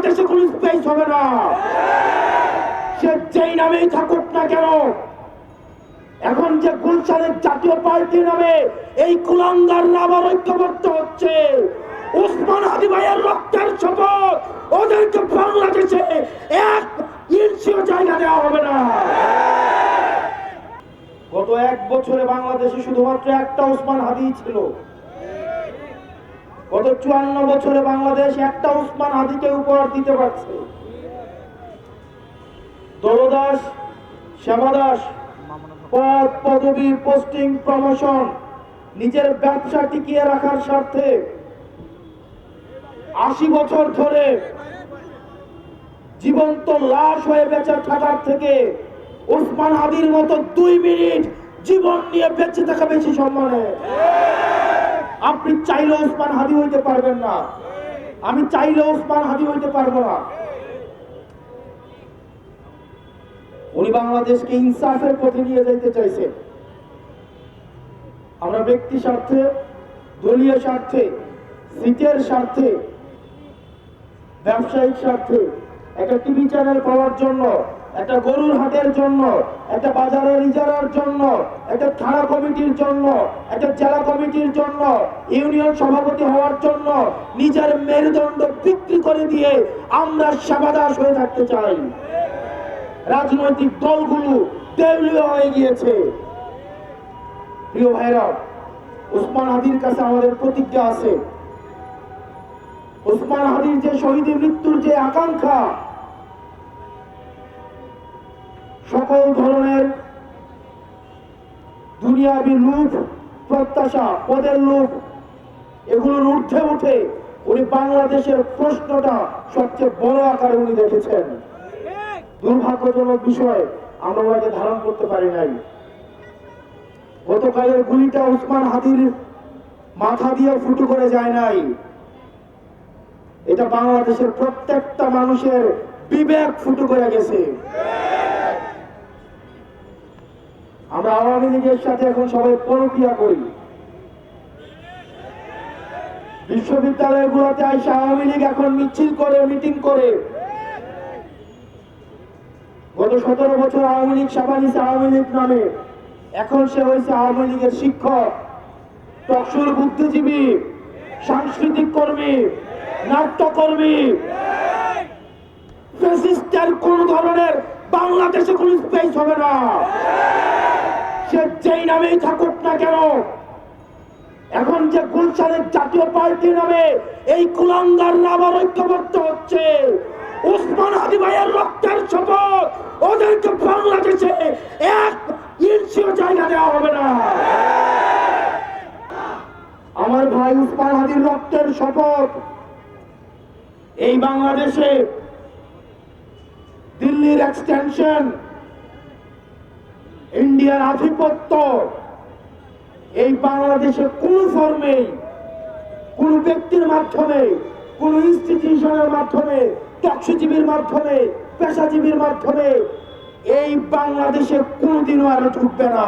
বাংলাদেশে কোনো স্পেস হবে না। সে যেই নামেই থাকুক না কেন, এখন যে গুলশানের জাতীয় পার্টি নামে এই কুলাঙ্গার আবার ঐক্যবদ্ধ হচ্ছে, ওসমান হাদি ভাইয়ের রক্তের শপথ, ওদেরকে বাংলাদেশে এক ইঞ্চিও জায়গা দেওয়া হবে না। গত 1 বছরে বাংলাদেশে শুধুমাত্র একটা ওসমান হাদি ছিল। গত 54 বছরে বাংলাদেশ একটা ওসমান হাদিকে উপহার দিতে পারছে। দলদাস, সেবাদাস, পদ পদবি, পোস্টিং, প্রমোশন, নিজের ব্যবসা টিকিয়ে রাখার স্বার্থে 80 বছর ধরে জীবন্ত লাশ হয়ে বেঁচে থাকার থেকে ওসমান হাদির মতো 2 মিনিট জীবন নিয়ে বেঁচে থাকা বেশি সম্মানে। আপনি চাইলে ওসমান হাদি হইতে পারবেন না, আমি চাইলে ওসমান হাদি হইতে পারবো না। উনি বাংলাদেশকে ইনসাফের পথে নিয়ে যেতে চাইছে। আমরা ব্যক্তি স্বার্থে, দলীয় স্বার্থে, সিটের স্বার্থে, ব্যবসায়িক স্বার্থে, একটা টিভি চ্যানেল পাওয়ার জন্য, একটা গরুর হাটের জন্য, একটা বাজারের ইজারার জন্য, একটা থানা কমিটির জন্য, একটা জেলা কমিটির জন্য, ইউনিয়ন সভাপতি হওয়ার জন্য নিজের মেরুদণ্ড বিক্রি করে দিয়ে আমরা সেবাদাস হয়ে থাকতে চাই। রাজনৈতিক দলগুলো দেউলিয়া হয়ে গিয়েছে। প্রিয় ভাইরা, ওসমান হাদির কাছে আমাদের প্রতিজ্ঞা আছে। ওসমান হাদির যে শহীদের মৃত্যুর যে আকাঙ্ক্ষা, সকল ধরনের দুনিয়াবি লোভ, প্রত্যাশা, পদের লোভ, এগুলোর ঊর্ধ্বে উঠে উনি বাংলাদেশের প্রশ্নটা সবচেয়ে বড় আকারে উনি দেখেছেন। দুর্ভাগ্যজনক বিষয়, আমরা ওনাকে ধারণ করতে পারি নাই। গতকালের গুলিটা ওসমান হাদির মাথা দিয়ে ফুটো করে যায় নাই, এটা বাংলাদেশের প্রত্যেকটা মানুষের বিবেক ফুটো করে গেছে। আমরা আওয়ামী লীগের সাথে এখন সবাই পরকিয়া করি। বিশ্ববিদ্যালয়গুলোতে আইসা আওয়ামী লীগ এখন মিছিল করে, মিটিং করে। গত 17 বছর আওয়ামী লীগ সেবা নিছে আওয়ামী লীগ নামে, এখন সে হয়েছে আওয়ামী লীগের শিক্ষক, টকশোর বুদ্ধিজীবী, সাংস্কৃতিক কর্মী, নাট্যকর্মী। ফ্যাসিস্টের কোন ধরনের বাংলাদেশে কোন স্পেস হবে না। সে যেই নামেই থাকুক না কেন, এখন যে গুলশানের জাতীয় পার্টি নামে এই কুলাঙ্গার আবার ঐক্যবদ্ধ হচ্ছে, ওসমান হাদি ভাইয়ের রক্তের শপথ, ওদেরকে বাংলাদেশে এক ইঞ্চিও জায়গা দেওয়া হবে না। আমার ভাই ওসমান হাদির রক্তের শপথ, এই বাংলাদেশে দিল্লির এক্সটেনশন, ইন্ডিয়ার আধিপত্য এই বাংলাদেশে কোন ফর্মে, কোন ব্যক্তির মাধ্যমে, কোন ইনস্টিটিউশনের মাধ্যমে, টকশিজীবীর মাধ্যমে, পেশাজীবীর মাধ্যমে এই বাংলাদেশে কোনদিনও আর ঢুকবে না।